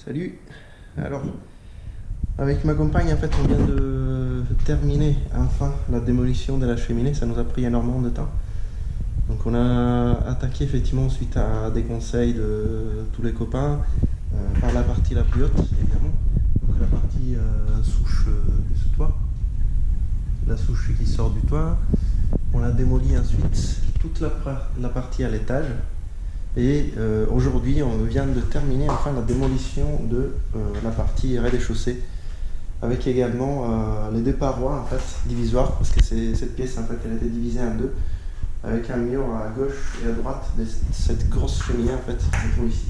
Salut. Alors, avec ma compagne, en fait, on vient de terminer enfin la démolition de la cheminée. Ça nous a pris énormément de temps. Donc, on a attaqué effectivement suite à des conseils de tous les copains par la partie la plus haute, évidemment. Donc, la partie souche de ce toit, la souche qui sort du toit. On a démoli ensuite toute la partie à l'étage. Et aujourd'hui, on vient de terminer enfin la démolition de la partie rez-de-chaussée, avec également les deux parois en fait divisoires, parce que cette pièce en fait elle a été divisée en deux, avec un mur à gauche et à droite de cette grosse cheminée en fait qu'on trouve ici.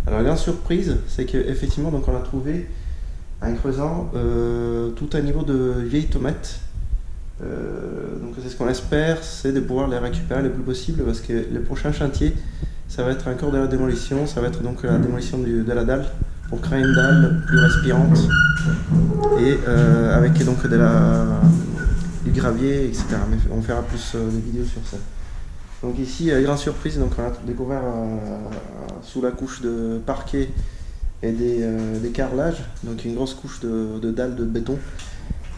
Alors la grande surprise, c'est que effectivement donc on a trouvé en creusant tout un niveau de vieilles tomates. Donc c'est ce qu'on espère, c'est de pouvoir les récupérer le plus possible, parce que le prochain chantier ça va être encore de la démolition, ça va être donc la démolition de la dalle pour créer une dalle plus respirante et avec donc du gravier, etc. Mais on fera plus de vidéos sur ça. Donc ici, grande surprise, donc on a découvert sous la couche de parquet et des carrelages, donc une grosse couche de dalles de béton,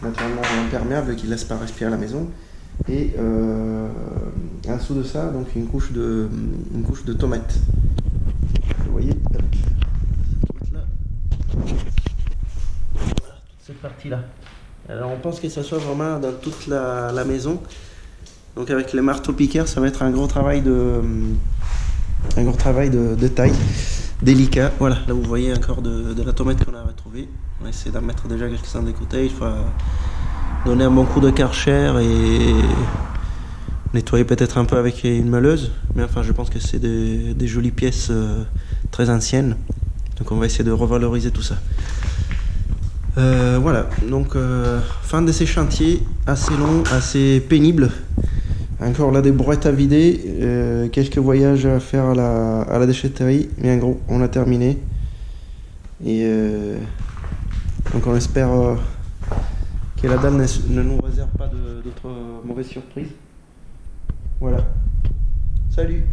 naturellement imperméable qui ne laisse pas respirer la maison. Et en dessous de ça, donc une couche de tomates. Vous voyez, là. Voilà, toute cette partie-là. Alors on pense que ça soit vraiment dans toute la maison. Donc avec les marteaux-piqueurs, ça va être un gros travail de taille, délicat. Voilà, là vous voyez encore de la tomate qu'on a retrouvée. On va essayer d'en mettre déjà quelques-uns de côté. Il faut donner un bon coup de Karcher et nettoyer peut-être un peu avec une meuleuse, mais enfin je pense que c'est des jolies pièces très anciennes, donc on va essayer de revaloriser tout ça. Voilà, donc fin de ces chantiers assez longs, assez pénibles. Encore là des brouettes à vider, quelques voyages à faire à la déchetterie, mais en gros on a terminé. Et donc on espère que la dalle ne nous réserve pas d'autres mauvaises surprises. Voilà. Salut!